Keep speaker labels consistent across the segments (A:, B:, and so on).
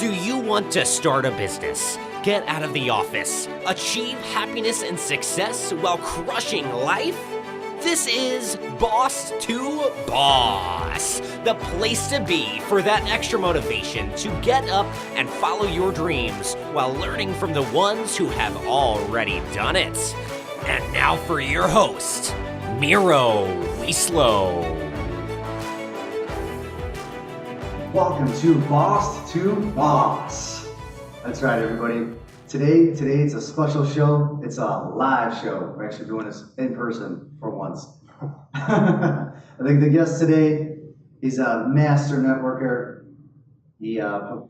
A: Do you want to start a business, get out of the office, achieve happiness and success while crushing life? This is Boss to Boss, the place to be for that extra motivation to get up and follow your dreams while learning from the ones who have already done it. And now for your host, Miro Wieslow.
B: Welcome to Boss. That's right, everybody. Today it's a special show. It's a live show. We're actually doing this in person for once. I think the guest today, he's a master networker. He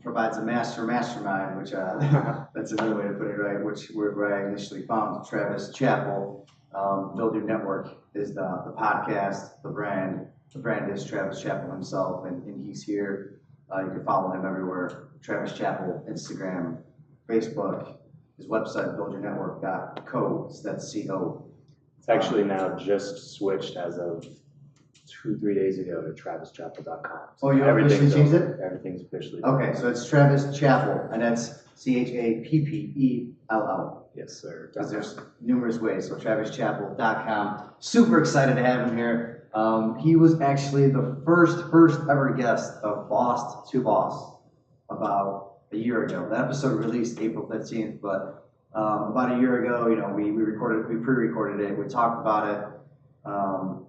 B: provides a mastermind, which that's another way to put it, right? Where I initially found Travis Chappell. Build Your Network is the podcast, the brand. The brand is Travis Chappell himself, and he's here. You can follow him everywhere. Travis Chappell, Instagram, Facebook, his website, buildyournetwork.co. So that's C-O.
C: It's actually now just switched as of 2-3 days ago to travischappell.com. So
B: you officially changed it?
C: Everything's officially
B: Okay, so it's Travis Chappell, and that's Chappell.
C: Yes, sir.
B: Because there's numerous ways. So travischappell.com. Super excited to have him here. He was actually the first ever guest of Boss to Boss about a year ago. The episode released April 15th, but about a year ago, we pre-recorded it, we talked about it.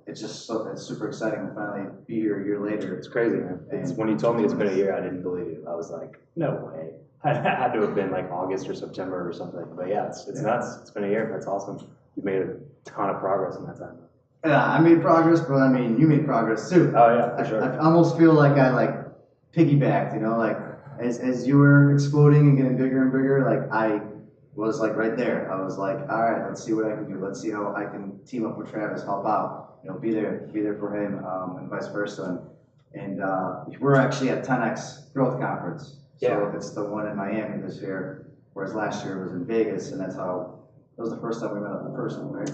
B: It's super exciting to finally be here a year later.
C: It's crazy, man. When you told me it's been a year, I didn't believe you. I was like, no way. It had to have been like August or September or something. But yeah, it's nuts. It's been a year. That's awesome. You made a ton of progress in that time.
B: Yeah, I made progress, but you made progress too.
C: Oh yeah, for sure.
B: I almost feel like I piggybacked, as you were exploding and getting bigger and bigger, I was right there. I was like, all right, let's see what I can do. Let's see how I can team up with Travis, help out, be there for him, and vice versa. And we're actually at 10X Growth Conference. So it's the one in Miami this year, whereas last year was in Vegas, and that was the first time we met up in person, right?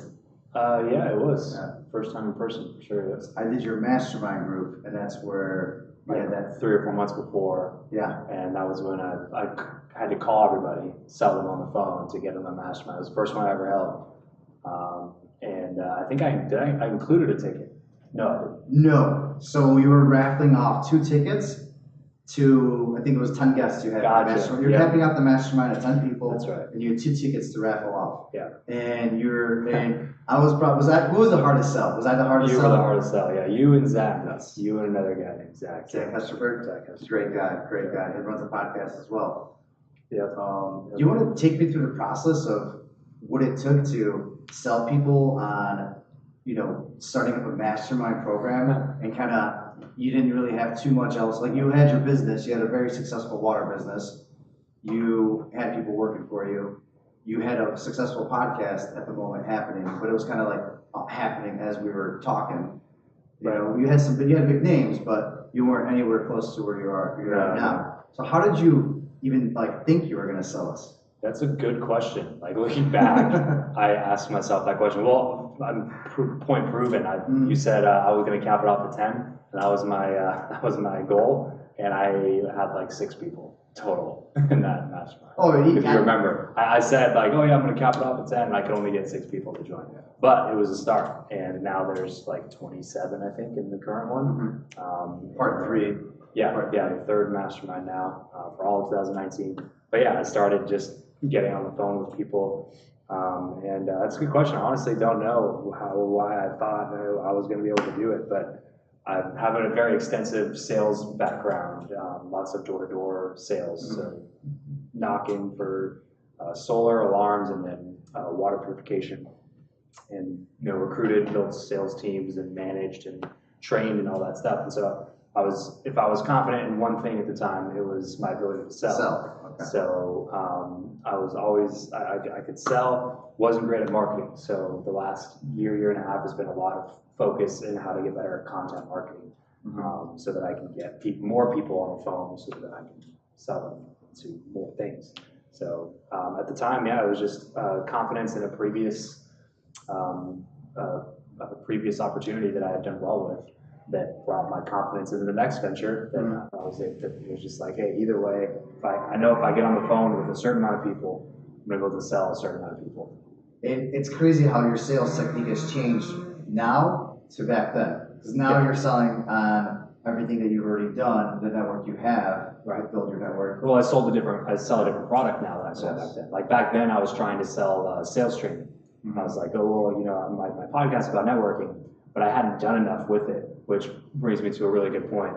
C: Yeah, it was. Yeah. First time in person, for sure. Yes.
B: I did your mastermind group, and that's where we had that
C: 3 or 4 months before.
B: Yeah.
C: And that was when I had to call everybody, sell them on the phone to get them a mastermind. It was the first one I ever held. I think I included a ticket. No, I didn't.
B: No. So we were raffling off 2 tickets to, I think it was 10 guests you had.
C: Gotcha.
B: You're capping out the mastermind at 10 people.
C: That's right.
B: And you had 2 tickets to raffle off.
C: Yeah.
B: And I was probably, who was the hardest sell? Was I the hardest sell?
C: You were the hardest sell, yeah. You and Zach.
B: Yes.
C: You and another guy named Zach.
B: Zach Hesterberg. Great guy. He runs a podcast as well.
C: Yeah.
B: Do you want to take me through the process of what it took to sell people on, starting up a mastermind program and you didn't really have too much else. You had your business, you had a very successful water business, you had people working for you, you had a successful podcast at the moment happening, but it was happening as we were talking. You had big names, but you weren't anywhere close to where you're at now. So how did you even think you were going to sell us?
C: That's a good question. Looking back, I asked myself that question. Well, I'm point proven. You said I was going to cap it off at 10, and that was my goal. And I had 6 people total in that mastermind. If you remember, I said I'm going to cap it off at 10, and I could only get 6 people to join. But it was a start, and now there's 27, I think, in the current one.
B: Part 3.
C: Yeah, the 3rd mastermind now for all of 2019. But yeah, I started just getting on the phone with people, and that's a good question. I honestly don't know why I thought I was going to be able to do it, but I have a very extensive sales background, lots of door-to-door sales, so knocking for solar alarms and then water purification, and recruited, built sales teams, and managed and trained and all that stuff. And so if I was confident in one thing at the time, it was my ability to sell.
B: Okay.
C: So I was always, I could sell, wasn't great at marketing. So the last year and a half has been a lot of focus in how to get better at content marketing, so that I can get more people on the phone so that I can sell them to more things. So at the time, it was just confidence in a previous opportunity that I had done well with. that brought my confidence into the next venture. That I was it was just like, hey, either way, I know if I get on the phone with a certain amount of people, I'm able to sell a certain amount of people.
B: It's crazy how your sales technique has changed now to back then. Because now you're selling on everything that you've already done, the network you have, right? Build your network.
C: Well, I sell a different product now than I sold back then. Like back then, I was trying to sell sales training. I was like, oh, well, my podcast is about networking, but I hadn't done enough with it, which brings me to a really good point.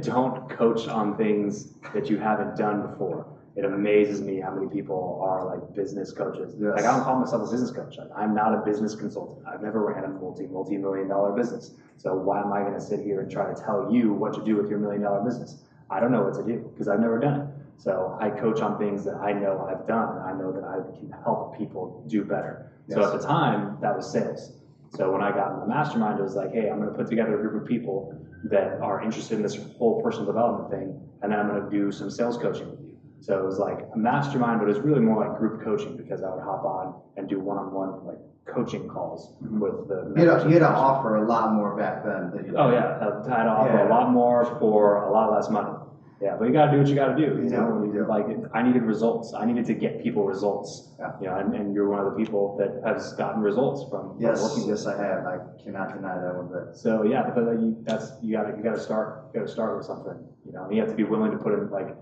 C: Don't coach on things that you haven't done before. It amazes me how many people are like business coaches.
B: Yes.
C: Like I don't call myself a business coach. Like, I'm not a business consultant. I've never ran a multi-million dollar business. So why am I going to sit here and try to tell you what to do with your $1 million business? I don't know what to do because I've never done it. So I coach on things that I know I've done and I know that I can help people do better. Yes. So at the time, that was sales. So when I got in the mastermind, it was like, hey, I'm going to put together a group of people that are interested in this whole personal development thing, and then I'm going to do some sales coaching with you. So it was like a mastermind, but it was really more like group coaching because I would hop on and do one-on-one like coaching calls with the.
B: You had to offer a lot more back then. Than you
C: oh yeah, I had to offer a lot more for a lot less money. Yeah, but you got to do what you got to do. You know, like I needed results. I needed to get people results. Yeah. You know, and you're one of the people that has gotten results from working.
B: Yes, I have. I cannot deny that one bit.
C: So yeah, but you got to start with something. You know, and you have to be willing to put in like.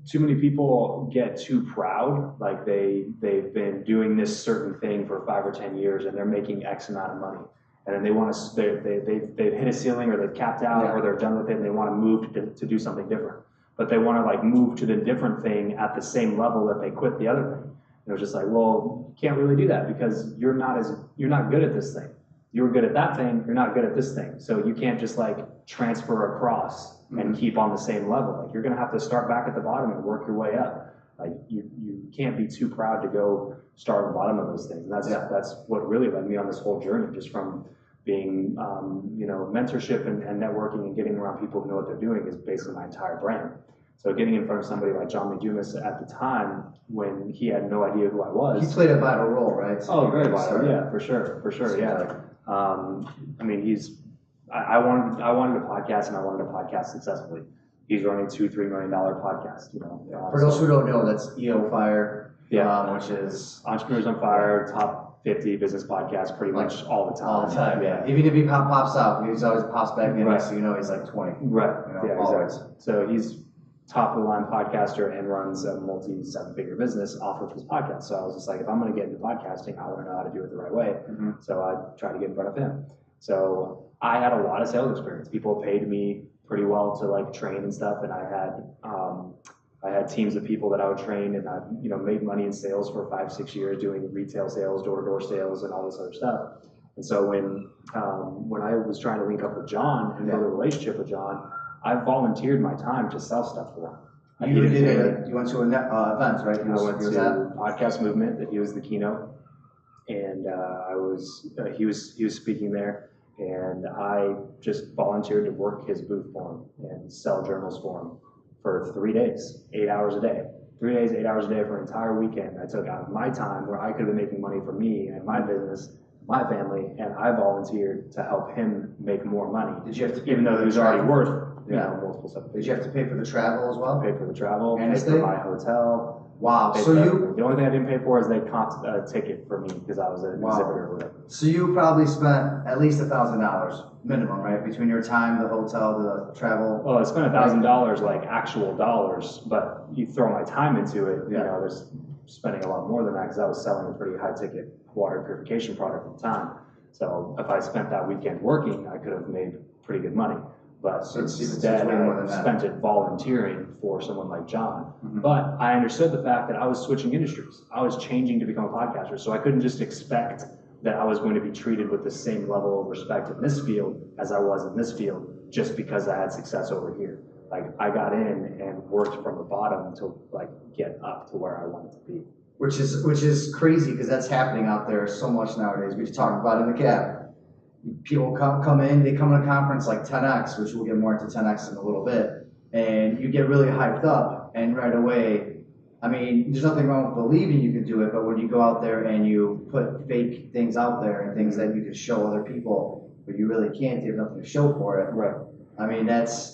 C: Too many people get too proud, like they've been doing this certain thing for 5 or 10 years and they're making X amount of money, and then they want to they've hit a ceiling or they've capped out or they're done with it and they want to move to do something different, but they want to like move to the different thing at the same level that they quit the other thing. And it was just like, well, you can't really do that because you're not good at this thing. You were good at that thing, you're not good at this thing. So you can't just like transfer across and keep on the same level. Like you're gonna have to start back at the bottom and work your way up. Like you can't be too proud to go start at the bottom of those things. And that's what really led me on this whole journey, just from being mentorship and networking and getting around people who know what they're doing is basically my entire brand. So getting in front of somebody like John McDumas at the time when he had no idea who I was.
B: He played a vital role, right?
C: So very vital, yeah, for sure, yeah. I mean, I wanted a podcast and I wanted a podcast successfully. He's running $2-3 million podcast,
B: For those who don't know, that's EO Fire, which is
C: Entrepreneurs on Fire, top 50 business podcast pretty much all the time.
B: All the time, yeah. Even if he pops out, he's always pops back in, so he's like 20.
C: Right,
B: always.
C: Exactly. So he's top of the line podcaster and runs a multi-7-figure business off of his podcast. So I was just like, if I'm going to get into podcasting, I want to know how to do it the right way. So I tried to get in front of him. So I had a lot of sales experience. People paid me pretty well to like train and stuff, and I had teams of people that I would train, and I made money in sales for 5-6 years doing retail sales, door-to-door sales, and all this other stuff. And so when I was trying to link up with John and build a relationship with John, I volunteered my time to sell stuff for him.
B: You went to an event, right?
C: I went to Podcast Movement that he was the keynote, and he was speaking there. And I just volunteered to work his booth for him and sell journals for him for 3 days, 8 hours a day. 3 days, 8 hours a day for an entire weekend. I took out of my time where I could have been making money for me and my business, my family, and I volunteered to help him make more money.
B: Did you have to pay
C: even though he was already worth multiple stuff?
B: Did you have to pay for the travel as well?
C: Pay for the travel,
B: and
C: pay for my hotel.
B: Wow.
C: So the only thing I didn't pay for is they comped a ticket for me because I was an exhibitor or whatever.
B: So you probably spent at least $1,000 minimum, right? Between your time, the hotel, the travel.
C: Well, I spent $1,000 like actual dollars, but you throw my time into it, there's spending a lot more than that because I was selling a pretty high ticket water purification product at the time. So if I spent that weekend working, I could have made pretty good money. But instead, I spent it volunteering for someone like John. But I understood the fact that I was switching industries. I was changing to become a podcaster, so I couldn't just expect that I was going to be treated with the same level of respect in this field as I was in this field just because I had success over here. Like I got in and worked from the bottom to like get up to where I wanted to be.
B: Which is crazy because that's happening out there so much nowadays. We talked about it in the cab. People come in, they come to a conference like 10X, which we'll get more into 10X in a little bit, and you get really hyped up, and right away, I mean, there's nothing wrong with believing you can do it, but when you go out there and you put fake things out there and things that you can show other people, but you really can't. You have nothing to show for it.
C: Right.
B: I mean,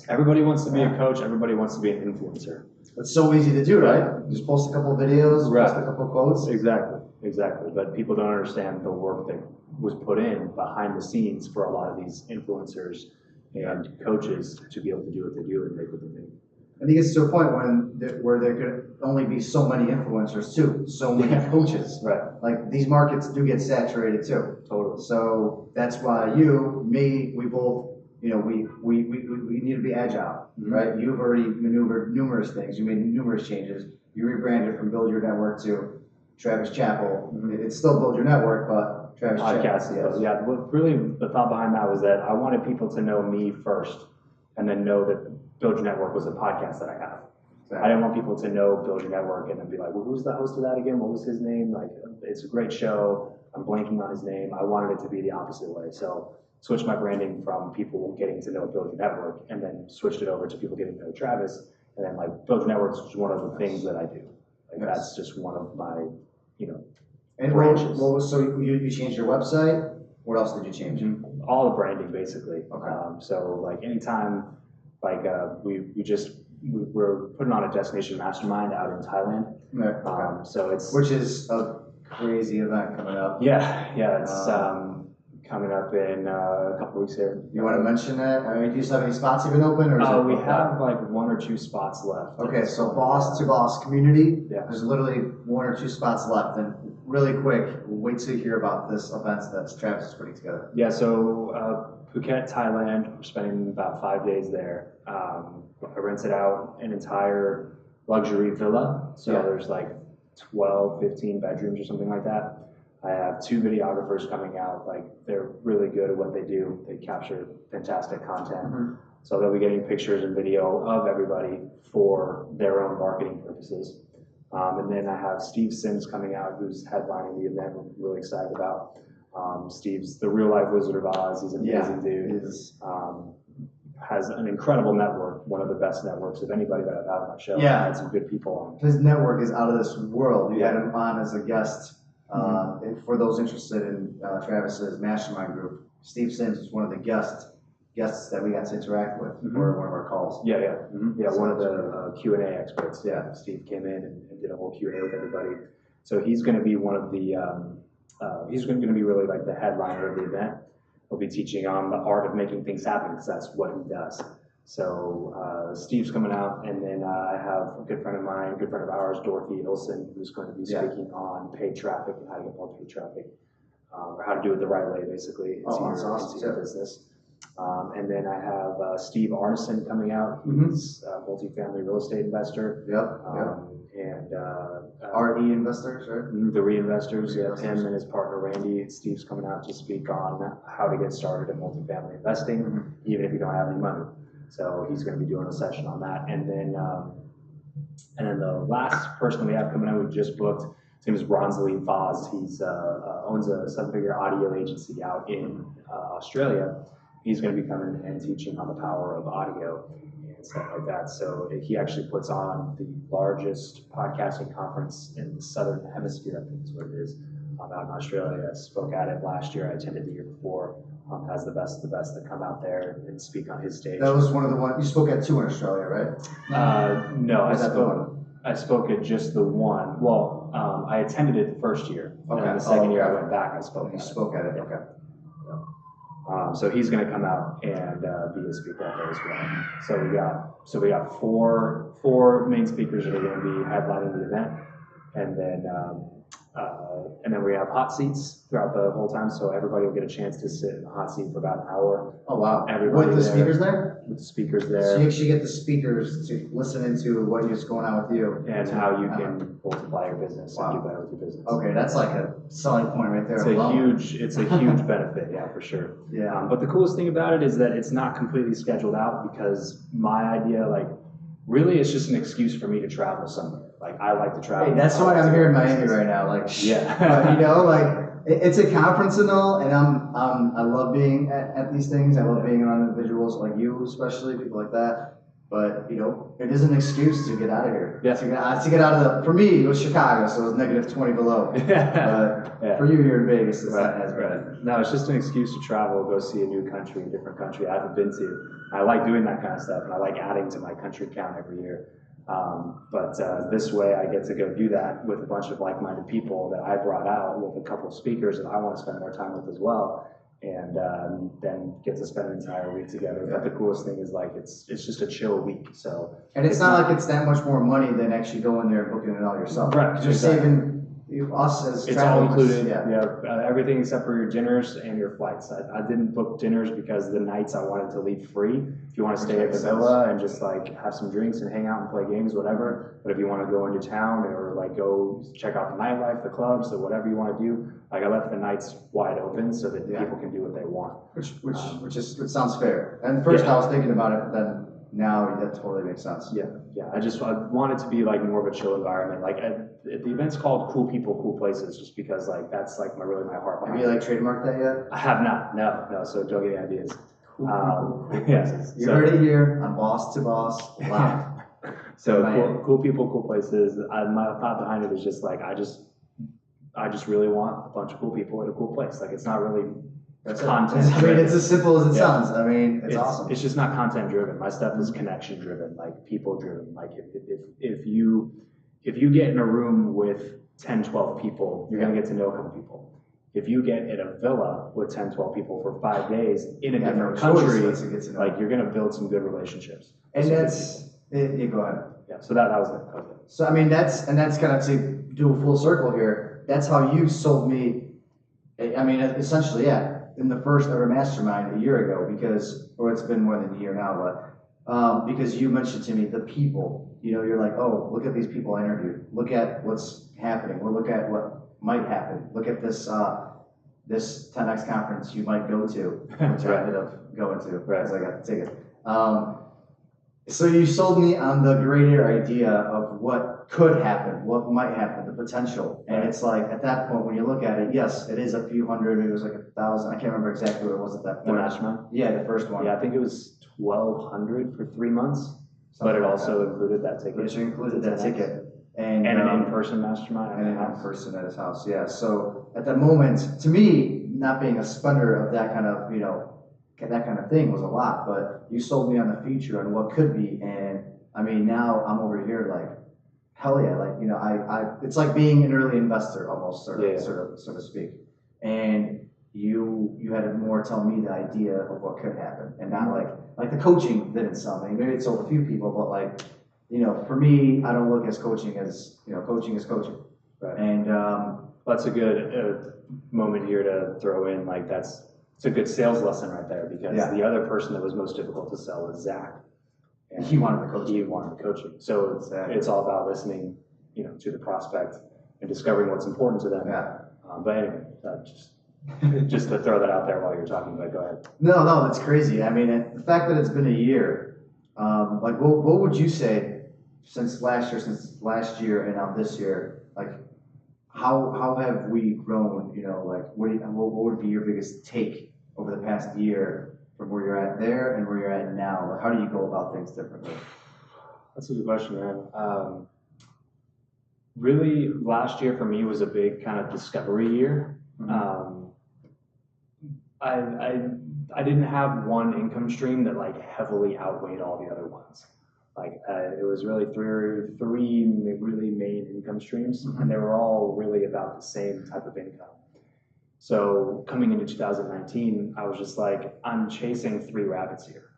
C: Everybody wants to be a coach. Everybody wants to be an influencer.
B: it's so easy to do, right? Just post a couple of videos,
C: Right.
B: post a couple of quotes.
C: Exactly. But people don't understand the work that was put in behind the scenes for a lot of these influencers and coaches to be able to do what they do and make what they do.
B: And it gets to a point where there could only be so many influencers too, so many coaches.
C: Right.
B: Like these markets do get saturated too.
C: Totally.
B: So that's why we both, we need to be agile, right? You've already maneuvered numerous things. You made numerous changes. You rebranded from Build Your Network to Travis Chappell. It's still Build Your Network, but Travis
C: Podcast.
B: Chappell. Yes.
C: Yeah. Really, the thought behind that was that I wanted people to know me first, and then know that Build Your Network was a podcast that I have.
B: Exactly.
C: I didn't want people to know Build Your Network and then be like, well, who's the host of that again? What was his name? Like, it's a great show. I'm blanking on his name. I wanted it to be the opposite way. So switched my branding from people getting to know Build Your Network and then switched it over to people getting to know Travis. And then like Build Your Network is just one of the things that I do. Like that's just one of my,
B: And
C: branches.
B: so you changed your website? What else did you change?
C: All the branding basically.
B: Okay.
C: So like anytime, like we're putting on a destination mastermind out in Thailand.
B: Right. Okay.
C: So it's
B: Which is a crazy event coming up.
C: yeah, it's coming up in a couple weeks here.
B: You want to mention that? I mean, do you still have any spots even open, or is it
C: We
B: booked
C: have
B: out?
C: like 1 or 2 spots left.
B: Okay, so boss to boss community.
C: Yeah.
B: There's literally 1 or 2 spots left, and really quick, wait till you hear about this event that Travis is putting together.
C: Yeah, so Phuket, Thailand. We're spending about 5 days there. I rented out an entire luxury villa, so
B: Yeah.
C: there's like 12, 15 bedrooms or something like that. I have 2 videographers coming out. Like they're really good at what they do. They capture fantastic content. So they'll be getting pictures and video of everybody for their own marketing purposes. And then I have Steve Sims coming out, who's headlining the event. I'm really excited about. Steve's the real life Wizard of Oz. He's an amazing dude. Has an incredible network, one of the best networks of anybody that I've had on my show.
B: Yeah.
C: I've had some good people on.
B: His network is out of this world. We had him on as a guest. And for those interested in Travis's mastermind group, Steve Sims is one of the guests that we got to interact with for one of our calls.
C: Yeah, one of the Q&A experts. Yeah, Steve came in and did a whole Q&A with everybody. So he's going to be one of the, he's going to be really like the headliner of the event. He'll be teaching on the art of making things happen because that's what he does. So Steve's coming out, and then I have a good friend of ours, Dorothy Ilson, who's going to be speaking on paid traffic and how to get more paid traffic, or how to do it the right way, basically, into your business. And then I have Steve Arneson coming out. He's a multifamily real estate investor. And
B: RE investors, right?
C: the reinvestors, him and his partner Randy. Steve's coming out to speak on how to get started in multifamily investing, even if you don't have any money. So he's going to be doing a session on that. And then the last person we have coming out, we just booked. His name is Ronsley Foz. He's owns a 7-figure audio agency out in Australia. He's going to be coming and teaching on the power of audio and stuff like that. So he actually puts on the largest podcasting conference in the Southern Hemisphere, I think is what it is, out in Australia. I spoke at it last year. I attended the year before. Has the best of the best that come out there and speak on his stage.
B: That was one of the ones you spoke at 2 in Australia, right?
C: No,
B: Was
C: I spoke at just the one. Well, I attended it the first year.
B: Okay.
C: And then the second year I went back, I spoke.
B: You spoke at it. Okay.
C: So he's going to come out and be a speaker out there as well. So we got four main speakers that are going to be headlining the event, and then we have hot seats throughout the whole time, so everybody will get a chance to sit in the hot seat for about an hour.
B: Oh wow!
C: Everybody
B: with the
C: there.
B: speakers there?
C: With the speakers
B: So
C: there.
B: you actually get the speakers to listen into what is going on with you
C: And how you can multiply your business and do better with your business.
B: Okay, that's like a selling point right there.
C: It's a huge benefit, yeah, for sure.
B: Yeah.
C: But the coolest thing about it is that it's not completely scheduled out, because my idea, like, really it's just an excuse for me to travel somewhere. Like, I like to travel.
B: Hey, that's why I'm here in Miami right now. Like,
C: yeah.
B: It's a conference and all, and I love being at these things. I love being around individuals like you, especially people like that. But, it is an excuse to get out of here.
C: Yeah.
B: To get out of for me, it was Chicago, so it was negative 20 below. But for you here in Vegas, it's not as bad.
C: No, it's just an excuse to travel, go see a new country, a different country I haven't been to. I like doing that kind of stuff, and I like adding to my country count every year. But this way, I get to go do that with a bunch of like-minded people that I brought out with a couple of speakers that I want to spend more time with as well. And then get to spend an entire week together. But the coolest thing is it's just a chill week. So
B: and it's not like it's that much more money than actually going there and booking it all yourself.
C: Right,
B: Because you're saving us as
C: it's all
B: travelers.
C: included. Everything except for your dinners and your flights. I didn't book dinners because the nights I wanted to leave free. If you want to stay at the villa and just have some drinks and hang out and play games, whatever. But if you want to go into town or go check out the nightlife, the clubs, or whatever you want to do, I left the nights wide open so that people can do what they want.
B: Which sounds fair. And first I was thinking about it, but then now that totally makes sense.
C: Yeah. I want it to be more of a chill environment. The event's called Cool People, Cool Places, just because that's my heart behind
B: Have you trademarked that yet?
C: I have not. No. So don't get any ideas.
B: Cool people, cool
C: Yes.
B: places. You heard it here on Boss to Boss Live.
C: So cool people, cool places. My thought behind it is just I just really want a bunch of cool people at a cool place. It's not really content.
B: It's as simple as it sounds. It's awesome.
C: It's just not content driven. My stuff is connection driven, people driven. If you get in a room with 10, 12 people, you're gonna get to know a couple people. If you get in a villa with 10, 12 people for 5 days in a different country, you're gonna build some good relationships.
B: And that's it. Go ahead.
C: Yeah. So that was it.
B: So that's kind of to do a full circle here. That's how you sold me. Essentially, in the first ever mastermind a year ago, or it's been more than a year now, but because you mentioned to me the people, you're like, oh, look at these people I interviewed. Look at what's happening. Or look at what might happen. Look at this 10X conference you might go to, which I ended up going to because I got the ticket. So you sold me on the greater idea of what could happen, what might happen, the potential. And it's at that point when you look at it, yes, it is a few hundred, maybe it was 1,000. I can't remember exactly what it was at that point.
C: The mastermind?
B: Yeah, the first one.
C: Yeah, I think it was 1,200 for 3 months, but it also included that ticket.
B: Which included that ticket. And
C: an in-person mastermind.
B: And an in-person at his house, yeah. So at that moment, to me, not being a spender of that kind of, that kind of thing was a lot, but you sold me on the future and what could be, and now I'm over here hell yeah, it's like being an early investor almost, so to speak. And you had to more tell me the idea of what could happen, and not like the coaching didn't sell me. Maybe it sold a few people, but for me, I don't look at coaching as coaching is coaching.
C: Right.
B: And
C: that's a good moment here to throw in it's a good sales lesson right there, because the other person that was most difficult to sell was Zach. And
B: he wanted the coaching.
C: He wanted the coaching. So it's all about listening, to the prospect and discovering what's important to them.
B: Yeah.
C: But anyway, just to throw that out there while you're talking, but go ahead.
B: No, that's crazy. The fact that it's been a year, what would you say since last year and now this year, how have we grown? What would be your biggest take over the past year from where you're at there and where you're at now? How do you go about things differently?
C: That's a good question, man. Really, last year for me was a big kind of discovery year. Mm-hmm. I didn't have one income stream that heavily outweighed all the other ones. It was really three really main income streams, mm-hmm. and they were all really about the same type of income. So coming into 2019, I was just I'm chasing 3 rabbits here.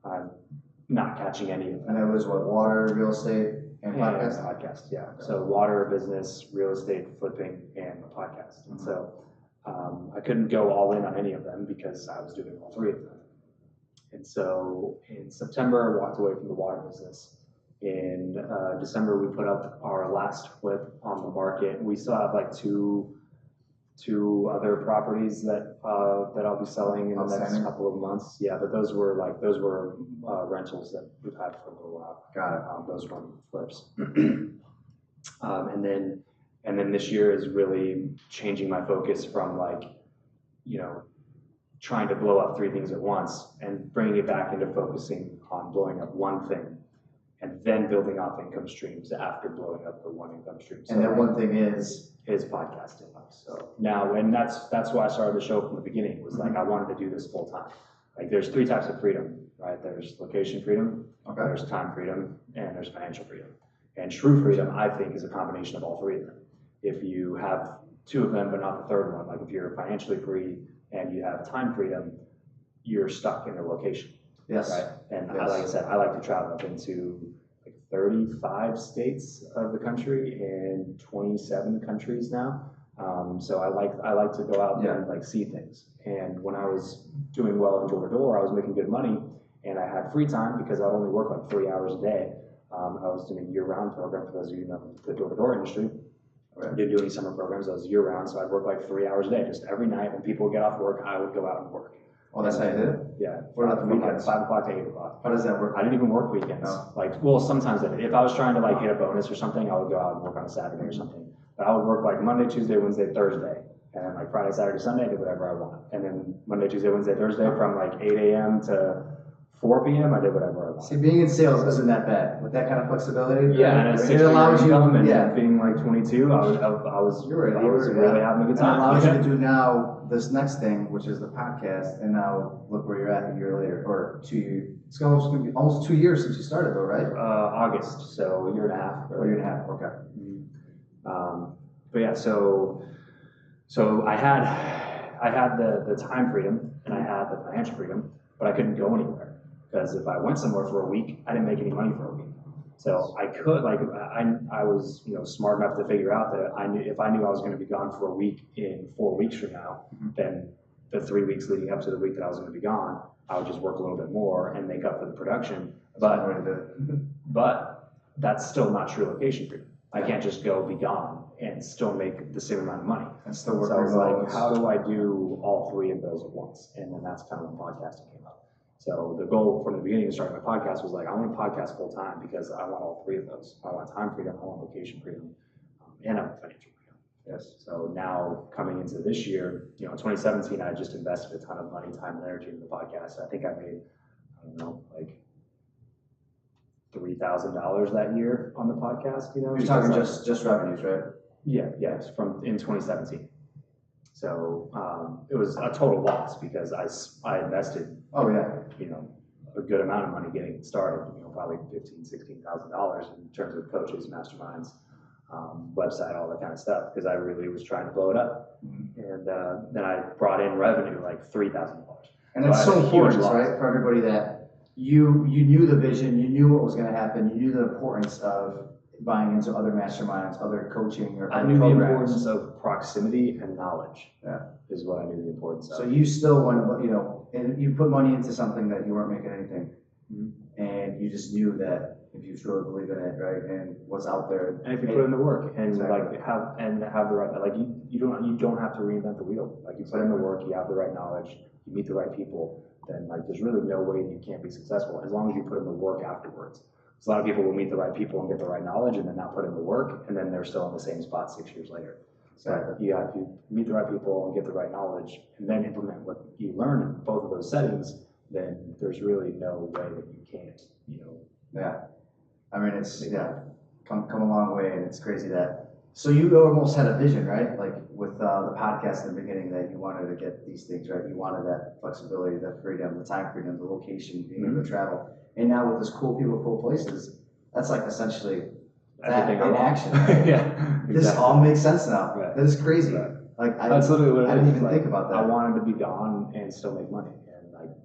C: I'm not catching any of them.
B: And it was water, real estate, and podcast?
C: Podcast, yeah. Okay. So water, business, real estate, flipping, and a podcast. Mm-hmm. And so I couldn't go all in on any of them because I was doing all 3 of them. And so in September, I walked away from the water business. In December, we put up our last flip on the market. We still have two other properties that I'll be selling in the next couple of months. Yeah, but those were rentals that we've had for a little while.
B: Got it.
C: Those weren't flips. And then this year is really changing my focus from trying to blow up 3 things at once and bringing it back into focusing on blowing up one thing and then building off income streams after blowing up the one income stream. So
B: And that one thing is
C: podcasting. So now, and that's why I started the show from the beginning, was like, I wanted to do this full time. Like there's 3 types of freedom, right? There's location freedom, there's time freedom, and there's financial freedom. And true freedom, I think, is a combination of all 3 of them. If you have 2 of them, but not the 3rd one, like if you're financially free and you have time freedom, you're stuck in a location.
B: yes,
C: Right. And
B: Yes.
C: like I said, I like to travel. I've been to like 35 states of the country and 27 countries now. So I like to go out there and like see things. And when I was doing well in door to door, I was making good money, and I had free time because I'd only work like 3 hours a day. I was doing a year-round program, for those of you who know the door to door industry. I didn't do any summer programs. I was year-round, so I'd work like 3 hours a day. Just every night when people would get off work, I would go out and work.
B: Oh, that's how you did it?
C: Yeah.
B: What about the
C: from
B: weekends?
C: 5 o'clock to 8 o'clock.
B: How does that work?
C: I didn't even work weekends.
B: No.
C: Like, well, sometimes I did. If I was trying to like hit a bonus or something, I would go out and work on a Saturday or something. But I would work like Monday, Tuesday, Wednesday, Thursday. And then like Friday, Saturday, Sunday, I did whatever I want. And then Monday, Tuesday, Wednesday, Thursday, from like 8 a.m. to 4 p.m., I did whatever I want.
B: See, being in sales isn't that bad with that kind of flexibility.
C: Yeah,
B: right?
C: and
B: it allows you,
C: and being like 22, I was
B: You're right,
C: I was really having a good
B: and
C: time.
B: it allows you to do now this next thing, which is the podcast, and now look where you're at a year later, or 2 years. It's almost gonna be almost 2 years since you started, though, right?
C: August, so a year and a half.
B: A year and a half. Okay.
C: But yeah, so I had the time freedom and I had the financial freedom, but I couldn't go anywhere because if I went somewhere for a week, I didn't make any money for a week. So I could, like, I was, smart enough to figure out that if I knew I was going to be gone for a week in 4 weeks from now, then the 3 weeks leading up to the week that I was going to be gone, I would just work a little bit more and make up for the production. But that's still not true location freedom. I can't just go be gone and still make the same amount of money.
B: And still work
C: So I was
B: remote.
C: like, how do I do all 3 of those at once? And then that's kind of when podcasting came up. So the goal from the beginning of starting my podcast was like, I want to podcast full time because I want all 3 of those. I want time freedom, I want location freedom, and I want financial freedom.
B: Yes.
C: So now coming into this year, in 2017, I just invested a ton of money, time, and energy in the podcast. I think I made, like $3,000 that year on the podcast.
B: You're talking just revenues, right?
C: Yeah, yes, in 2017. So it was a total loss because I invested,
B: Oh yeah.
C: a good amount of money getting it started. Probably $15,000-$16,000 in terms of coaches, masterminds, website, all that kind of stuff, because I really was trying to blow it up. And then I brought in revenue like $3,000.
B: And it's so important, right, for everybody that you knew the vision, you knew what was going to happen, you knew the importance of buying into other masterminds, other coaching, or
C: I
B: other
C: knew
B: programs.
C: the importance of proximity and knowledge.
B: Yeah.
C: Is what I knew the importance of.
B: So you still went, and you put money into something that you weren't making anything, and you just knew that if you truly believe in it, right, and what's out there,
C: And if you put in the work and
B: Exactly.
C: have the right, like you don't have to reinvent the wheel. Like you put in the work, you have the right knowledge, you meet the right people, then like there's really no way that you can't be successful as long as you put in the work afterwards. So a lot of people will meet the right people and get the right knowledge and then not put in the work, and then they're still in the same spot 6 years later. So you have to meet the right people and get the right knowledge and then implement what you learned in both of those settings, then there's really no way that you can't,
B: Yeah. I mean, it's, come a long way, and it's crazy that, so you almost had a vision, right? Like with the podcast in the beginning, that you wanted to get these things, right? You wanted that flexibility, that freedom, the time freedom, the location, being able to travel. And now with this cool people, cool places, that's like essentially that
C: everything
B: in
C: I want.
B: action. Right?
C: Yeah.
B: This all makes sense now.
C: Right.
B: That is crazy.
C: Right.
B: Like
C: That's literally what it
B: I didn't
C: is.
B: even
C: Like,
B: think about that.
C: I wanted to be gone and still make money,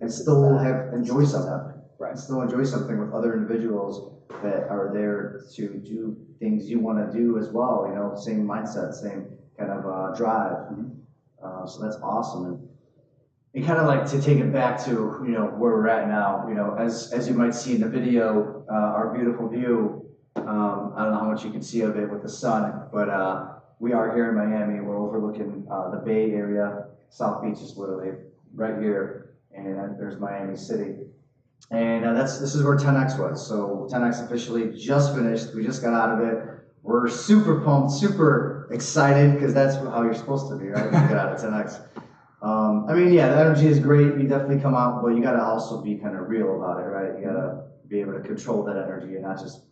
B: And still enjoy something.
C: Right.
B: And still enjoy something with other individuals that are there to do things you want to do as well. Same mindset, same kind of drive. So that's awesome. And kind of like to take it back to where we're at now. As you might see in the video, our beautiful view. I don't know how much you can see of it with the sun, but we are here in Miami. We're overlooking the Bay Area. South Beach is literally right here, and there's Miami City. And this is where 10X was. So 10X officially just finished. We just got out of it. We're super pumped, super excited, because that's how you're supposed to be, right? When you get out of 10X. I mean, yeah, the energy is great. You definitely come out, but you got to also be kind of real about it, right? You got to be able to control that energy and not just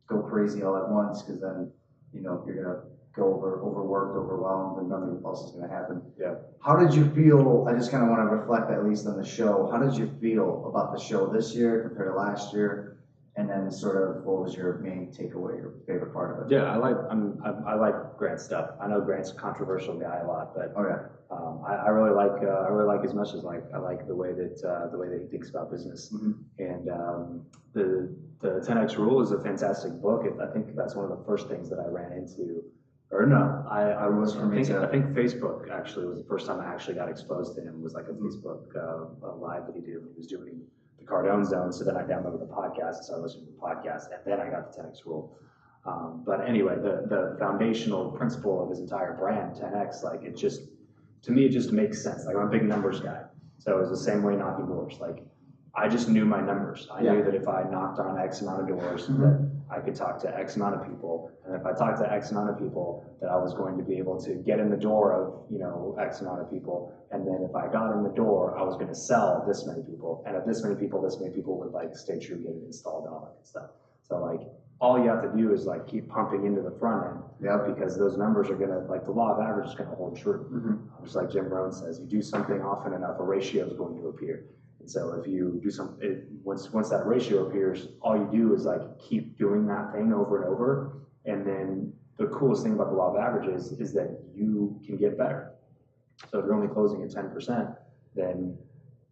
B: go crazy all at once, because then, you're going to go overworked, overwhelmed, and nothing else is going to happen.
C: Yeah.
B: How did you feel? I just kind of want to reflect, at least on the show. How did you feel about the show this year compared to last year? And then sort of what was your main takeaway, your favorite part of it?
C: Yeah, I like Grant's stuff. I know Grant's a controversial guy a lot, but I really like as much as I like the way that he thinks about business. And the 10x Rule is a fantastic book. I think that's one of the first things that I ran into. Or no, I think Facebook actually was the first time I actually got exposed to him. Was like a Facebook live that he did when he was doing the Cardone Zone. So then I downloaded the podcast and started listening to the podcast, and then I got the 10x Rule. But anyway, the foundational principle of his entire brand, 10x, like it just, to me, it just makes sense. Like I'm a big numbers guy, so it was the same way knocking doors. Like I just knew my numbers. I knew that if I knocked on X amount of doors, that I could talk to X amount of people, and if I talked to X amount of people, that I was going to be able to get in the door of X amount of people, and then if I got in the door, I was going to sell this many people, and if this many people would like stay true, get it installed, and all that good stuff. So like all you have to do is like keep pumping into the front end, because those numbers are gonna, like the law of average is gonna hold true. Just like Jim Rohn says, you do something often enough, a ratio is going to appear. And so if you do once that ratio appears, all you do is like keep doing that thing over and over. And then the coolest thing about the law of averages is that you can get better. So if you're only closing at 10%, then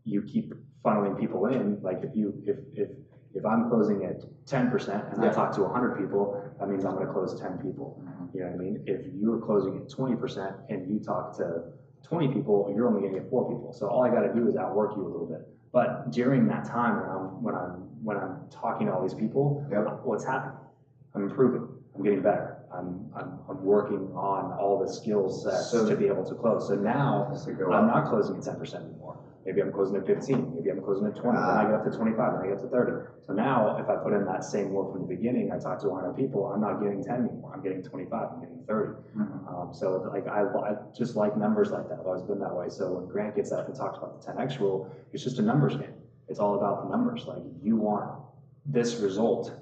C: you keep funneling people in. Like if I'm closing at 10% and I talk to 100 people, that means I'm going to close 10 people. You know what I mean? If you're closing at 20% and you talk to 20 people, you're only going to get 4 people. So all I got to do is outwork you a little bit. But during that time when I'm talking to all these people, what's happening? I'm improving. I'm getting better. I'm working on all the skill sets to be able to close. So now I'm not closing at 10% anymore. Maybe I'm closing at 15. Maybe I'm closing at 20. Then I get up to 25. Then I get up to 30. So now if I put in that same work from the beginning, I talk to 100 people. I'm not getting 10 anymore. I'm getting 25. I'm getting 30. So like I just like numbers like that. I've always been that way. So when Grant gets up and talks about the 10x rule, it's just a numbers game. It's all about the numbers. Like you want this result,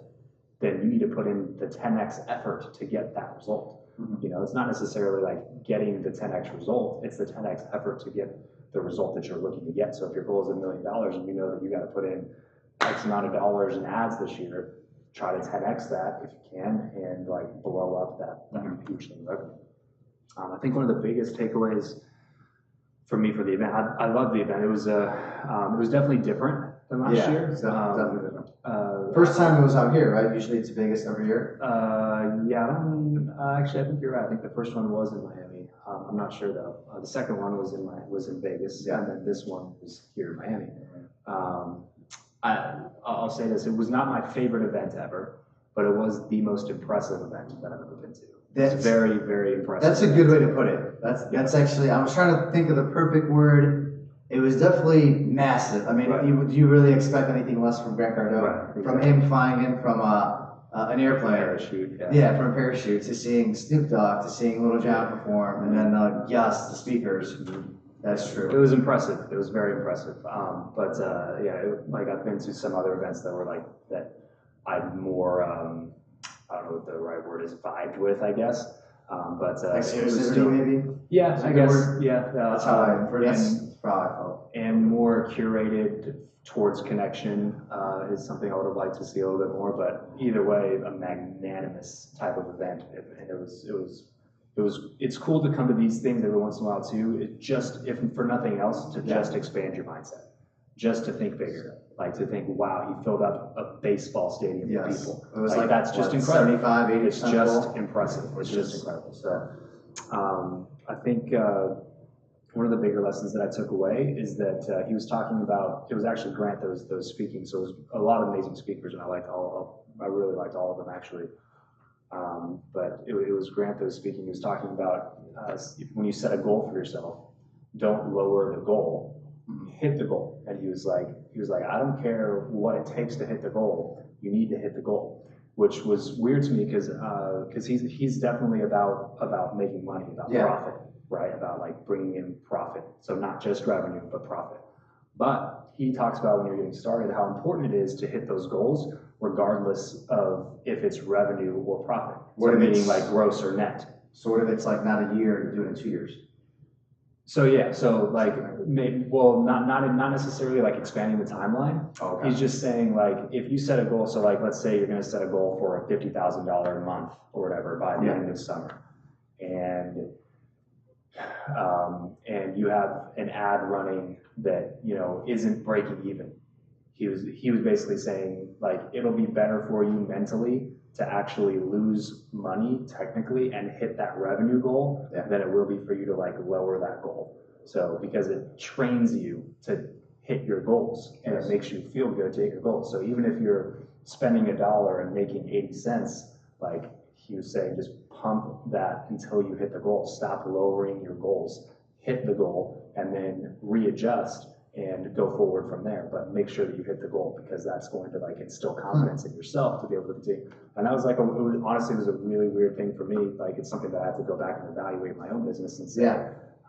C: then you need to put in the 10x effort to get that result. It's not necessarily like getting the 10x result. It's the 10x effort to get the result that you're looking to get. So if your goal is $1 million and you know that you got to put in X amount of dollars in ads this year, try to 10x that if you can, and like blow up that huge thing revenue. I think one of the biggest takeaways for me for the event, I love the event. It was definitely different than last year.
B: Definitely different. First time it was out here, right? Usually it's Vegas every year.
C: Actually, I think you're right. I think the first one was in Miami. I'm not sure though. The second one was in Vegas, and then this one was here in Miami. I'll say this: it was not my favorite event ever, but it was the most impressive event that I've ever been to. It's very, very impressive.
B: That's a good way to put it. That's actually. I was trying to think of the perfect word. It was definitely massive. I mean, do you really expect anything less from Grant Cardone?
C: Right.
B: From him flying in from an airplane,
C: parachute,
B: from a parachute, to seeing Snoop Dogg, to seeing Little John perform, and then the speakers. That's true.
C: It was impressive. It was very impressive. Like I've been to some other events that were like that. I'm more, I don't know what the right word is, vibed with, I guess.
B: Exclusivity, maybe.
C: Yeah, I guess.
B: That's how I felt.
C: And more curated towards connection is something I would have liked to see a little bit more. But either way, a magnanimous type of event, and it's cool to come to these things every once in a while too. It just, if for nothing else, to just expand your mindset, just to think bigger, like to think, wow, he filled up a baseball stadium with people.
B: It was
C: that's just incredible.
B: 75, 80.
C: It's just impressive. It's just incredible. So I think one of the bigger lessons that I took away is that he was talking about, it was actually Grant that was speaking, so it was a lot of amazing speakers, and I really liked all of them actually. But it was Grant that was speaking. He was talking about when you set a goal for yourself, don't lower the goal, hit the goal. And he was like, I don't care what it takes to hit the goal. You need to hit the goal, which was weird to me because he's definitely about making money, about profit. right? About like bringing in profit. So not just revenue, but profit. But he talks about when you're getting started, how important it is to hit those goals, regardless of if it's revenue or profit.
B: What
C: So
B: if
C: meaning
B: it's-
C: like gross or net.
B: So what if it's like not a year, you do it in 2 years?
C: So yeah, so like, not necessarily like expanding the timeline.
B: Okay.
C: He's just saying like, if you set a goal, so like, let's say you're gonna set a goal for a $50,000 a month or whatever by the end of summer. And you have an ad running that, you know, isn't breaking even. He was basically saying like, it'll be better for you mentally to actually lose money technically and hit that revenue goal than it will be for you to like lower that goal. So because it trains you to hit your goals and it makes you feel good to hit your goals. So even if you're spending $1 and making 80 cents, like he was saying, just pump that until you hit the goal. Stop lowering your goals, hit the goal, and then readjust and go forward from there. But make sure that you hit the goal, because that's going to like instill confidence in yourself to be able to continue. And that was like, honestly, it was a really weird thing for me. Like, it's something that I have to go back and evaluate my own business and say,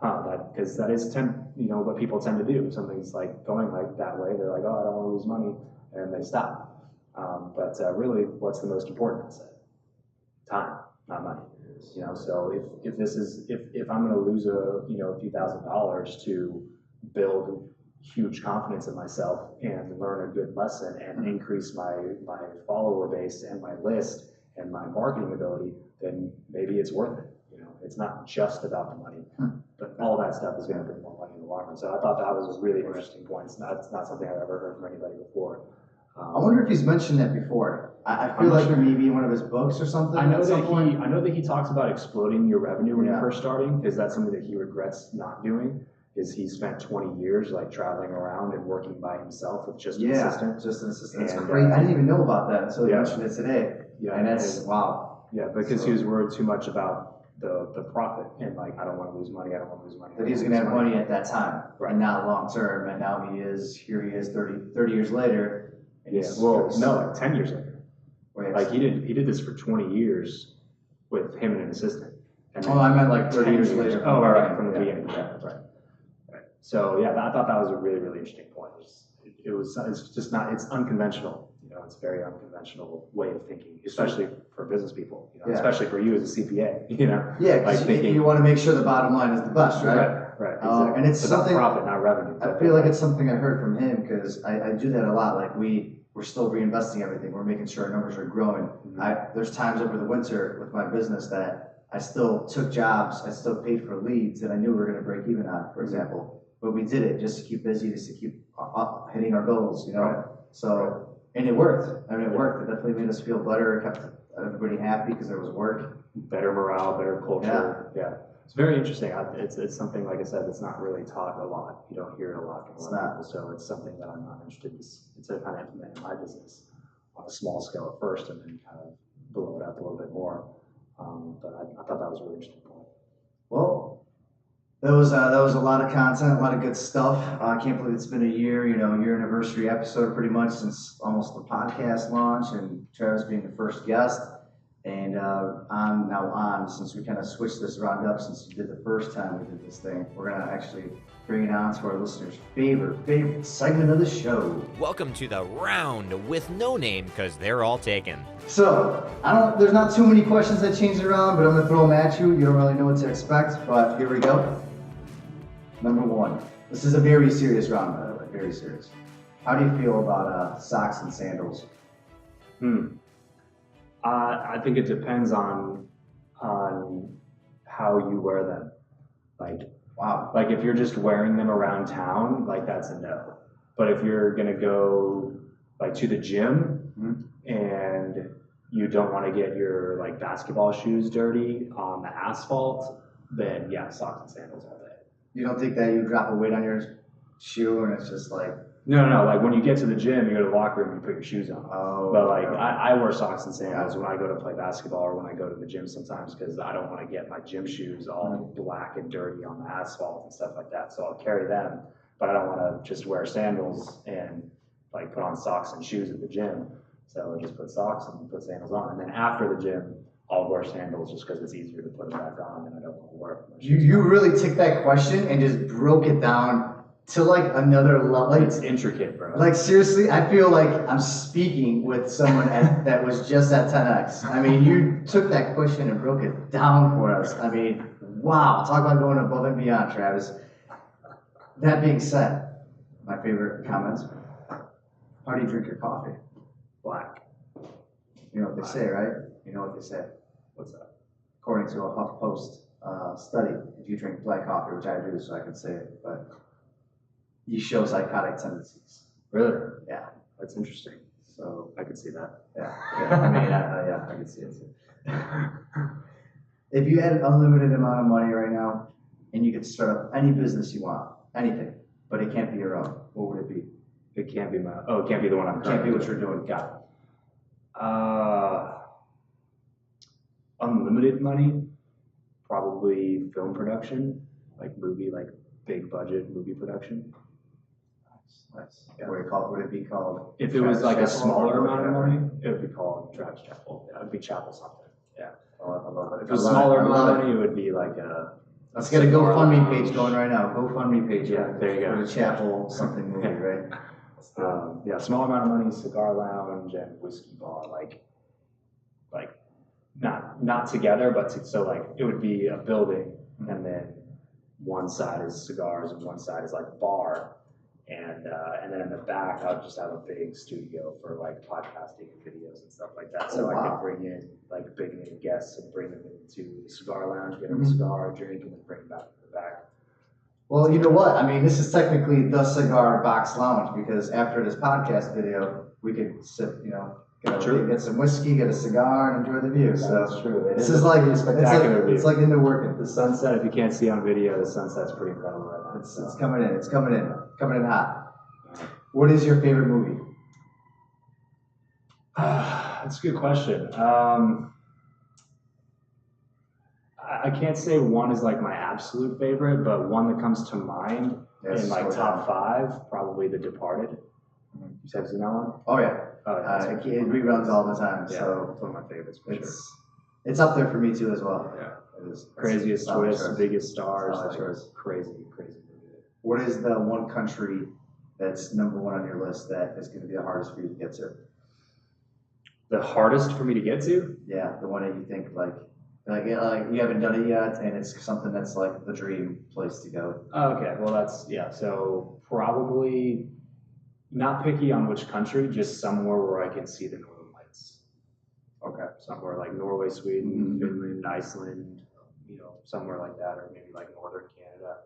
C: because that is what people tend to do. If something's like going like that way, they're like, oh, I don't want to lose money, and they stop. But really, what's the most important asset? Time, not money. You know, so if I'm going to lose a few $1,000s to build huge confidence in myself and learn a good lesson and increase my follower base and my list and my marketing ability, then maybe it's worth it. You know, it's not just about the money, but all that stuff is going to bring more money in the long run. So I thought that was a really interesting point. It's not something I've ever heard from anybody before.
B: I wonder if he's mentioned that before. I feel like maybe in one of his books or something.
C: I know that he talks about exploding your revenue when you're first starting, because that's something that he regrets not doing. Is he spent 20 years like traveling around and working by himself with just an assistant.
B: Just an assistant. That's great. I didn't even know about that until you mentioned it today.
C: Yeah,
B: and that's wow.
C: Yeah, because he was worried too much about the profit and like, I don't want to lose money. I don't want to lose money.
B: That he was going to have money at that time, and not long term. And now he is 30 years later. And
C: yeah. Well, no, like 10 years later.
B: Wait,
C: like he did this for 20 years with him and an assistant. And
B: I meant like 30 years later.
C: Oh, right, from the beginning. Yeah, right. So yeah, I thought that was a really, really interesting point. It's unconventional. You know, it's a very unconventional way of thinking, especially for business people. You know, especially for you as a CPA. You know,
B: because you want to make sure the bottom line is the best, right?
C: Right. Exactly.
B: And it's something
C: about profit, not revenue.
B: I feel like it's something I heard from him, because I do that a lot. Like we're still reinvesting everything. We're making sure our numbers are growing. There's times over the winter with my business that I still took jobs, I still paid for leads that I knew we were going to break even on, for example. But we did it just to keep busy, just to keep hitting our goals, you know?
C: Right.
B: So, and it worked. I mean, it worked. It definitely made us feel better. It kept everybody happy because there was work.
C: Better morale, better culture. Yeah. It's very interesting. It's something, like I said, that's not really taught a lot. You don't hear it a lot from a lot of people. So it's something that I'm not interested in. It's a kind of implement in my business on a small scale at first, and then kind of blow it up a little bit more. But I thought that was a really interesting point.
B: Well, that was a lot of content, a lot of good stuff. I can't believe it's been a year, year anniversary episode pretty much since almost the podcast launch, and Travis being the first guest. And since we kind of switched this round up since you did the first time we did this thing, we're going to actually bring it on to our listeners' favorite segment of the show.
A: Welcome to the round with no name, because they're all taken.
B: So, there's not too many questions that change around, but I'm going to throw them at you. You don't really know what to expect, but here we go. Number one. This is a very serious round, by the way, very serious. How do you feel about socks and sandals?
C: I think it depends on how you wear them. Like if you're just wearing them around town, like that's a no. But if you're gonna go like to the gym and you don't want to get your like basketball shoes dirty on the asphalt, then yeah, socks and sandals all day.
B: You don't think that you drop a weight on your shoe and it's just like...
C: No. Like when you get to the gym, you go to the locker room, you put your shoes on.
B: Oh.
C: But like I wear socks and sandals when I go to play basketball or when I go to the gym sometimes, because I don't want to get my gym shoes all black and dirty on the asphalt and stuff like that. So I'll carry them, but I don't want to just wear sandals and like put on socks and shoes at the gym. So I just put socks and put sandals on. And then after the gym, I'll wear sandals just because it's easier to put them back on and I don't want to wear them.
B: You really took that question and just broke it down to like another level. Like,
C: It's intricate, bro.
B: like seriously, I feel like I'm speaking with someone that was just at 10x. I mean, you took that question and broke it down for us. I mean, wow, talk about going above and beyond, Travis. That being said, my favorite comments: how do you drink your coffee?
C: Black.
B: You know what they say, right? You know what they say.
C: What's that?
B: According to a HuffPost study, if you drink black coffee, which I do, so I can say it, but you show psychotic tendencies.
C: Really?
B: Yeah.
C: That's interesting.
B: So
C: I could see that.
B: yeah, I mean, yeah, I can see it too. If you had an unlimited amount of money right now, and you could start up any business you want, anything, but it can't be your own, what would it be?
C: It can't be my. Oh, it can't be the one I'm.
B: It can't be what you're doing. Got it.
C: Unlimited money, probably film production, like big budget movie production.
B: Nice. Yeah. Would it be called?
C: If it was
B: Travis
C: like a
B: Chappell
C: smaller
B: or
C: amount of
B: whatever?
C: money, it would be called Travis Chappell. Yeah, it would be Chappell something. Yeah.
B: I love it.
C: If it was
B: I love
C: smaller
B: I
C: amount
B: love
C: of
B: it.
C: money, it would be like a.
B: Let's get a
C: cigar
B: GoFundMe
C: lounge.
B: page going right now. GoFundMe page.
C: Yeah, there you go.
B: For the Chapel something movie, right?
C: Yeah, small amount of money, cigar lounge and whiskey bar, like not together, but so like it would be a building, and then one side is cigars and one side is like a bar, and then in the back I would just have a big studio for like podcasting and videos and stuff like that. So
B: Oh,
C: I
B: wow.
C: could bring in like big name guests and bring them into the cigar lounge, get them
B: Mhm.
C: a cigar, a drink, and then bring them back to the back.
B: Well, you know what? I mean, this is technically the Cigar Box Lounge because after this podcast video, we could sit,
C: True.
B: get some whiskey, get a cigar, and enjoy the view. So
C: That's true. It
B: this
C: is
B: is
C: a
B: like
C: pretty spectacular view.
B: it's like into working.
C: The sunset, if you can't see on video, the sunset's pretty incredible right now.
B: It's coming in. It's coming in hot. What is your favorite movie?
C: That's a good question. I can't say one is like my absolute favorite, but one that comes to mind
B: Yes,
C: in like
B: so
C: top 5, probably The Departed.
B: Mhm.
C: You have seen that one?
B: Oh yeah,
C: Oh, yeah,
B: it reruns all the time.
C: yeah,
B: So
C: it's one of my favorites for sure.
B: it's up there for me too as well.
C: Yeah.
B: It is.
C: Craziest
B: Solid
C: twists,
B: choice.
C: biggest stars,
B: Solid
C: like
B: choice.
C: crazy movie.
B: What is the one country that's number one on your list that is going to be the hardest for you to get to?
C: The hardest for me to get to?
B: Yeah, the one that you think like you haven't done it yet, and it's something that's like the dream place to go.
C: Oh, okay, well so probably not picky on which country, just somewhere where I can see the Northern Lights.
B: Okay.
C: Somewhere like Norway, Sweden,
B: Mhm.
C: Finland, Iceland, somewhere like that, or maybe like northern Canada,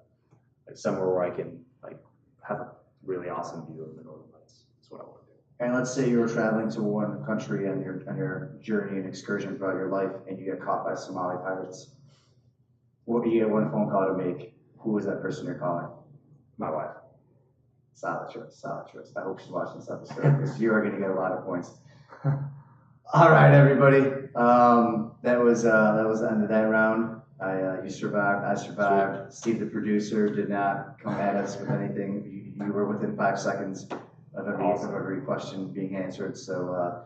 C: like somewhere where I can like have a really awesome view of the Northern Lights. That's what I want to do.
B: And let's say you were traveling to one country on your journey and excursion throughout your life, and you get caught by Somali pirates. What you get one phone call to make? Who is that person you're calling?
C: My wife.
B: Solid choice. I hope she's watching this episode because you are going to get a lot of points. All right, everybody. That was the end of that round. You survived. I survived. Steve, the producer, did not come at us with anything. You were within 5 seconds of every question being answered. So,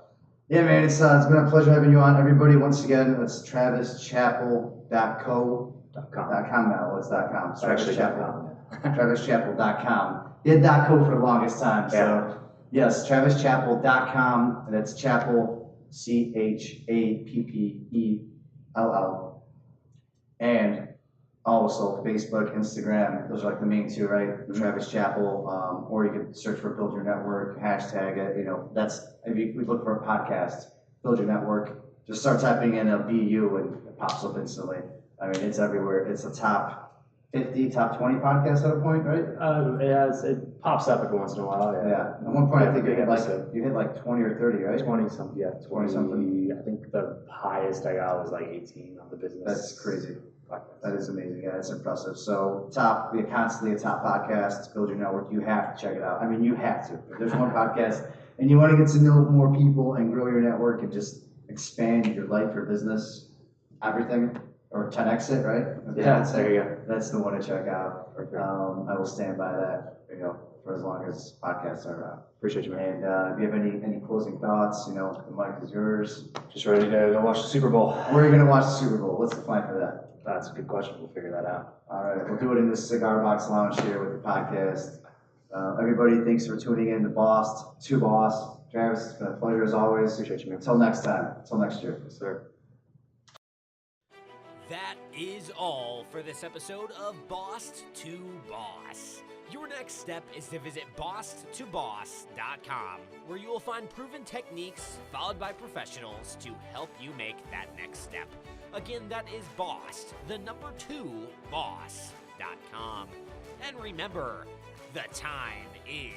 B: yeah, man, it's been a pleasure having you on. Everybody, once again, it's TravisChappell.com now. It's .com.
C: It's actually
B: Chappell. TravisChappell.com. He had .co for the longest time. So,
C: Yeah.
B: yes, TravisChappell.com. And that's Chappell, Chappell. And also Facebook, Instagram. Those are like the main two, right? Travis Chappell. Or you can search for Build Your Network, hashtag it. That's if we look for a podcast, Build Your Network. Just start typing in a BU and it pops up instantly. I mean, it's everywhere. It's a top 50, top 20 podcasts at a point, right?
C: It pops up every once in a while.
B: Yeah. At one point, I think you hit
C: episode.
B: like 20 or 30, right?
C: 20 something. Yeah,
B: 20 something.
C: I think the highest I got was like 18 on the business.
B: That's crazy.
C: podcast.
B: That is amazing. Yeah, that's impressive. So we're constantly a top podcast, Build Your Network. You have to check it out. I mean, you have to. If there's one podcast and you want to get to know more people and grow your network and just expand your life, your business, everything, or 10x it, right?
C: Yeah, there you go.
B: That's the one to check out. I will stand by that. for as long as podcasts are around.
C: Appreciate you, man.
B: And if you have any closing thoughts, the mic is yours.
C: Just ready to go watch the Super Bowl.
B: Where are you going to watch the Super Bowl? What's the plan for that?
C: That's a good question. We'll figure that out.
B: All right, we'll do it in this cigar box lounge here with the podcast. Everybody, thanks for tuning in to Boss to Boss. Travis, it's been a pleasure as always.
C: Appreciate you, man.
B: Until next time. Until next year.
C: Yes, sir.
A: That is all for this episode of Boss to Boss. Your next step is to visit bosstoboss.com, where you will find proven techniques followed by professionals to help you make that next step. Again, that is boss2boss.com. And remember, the time is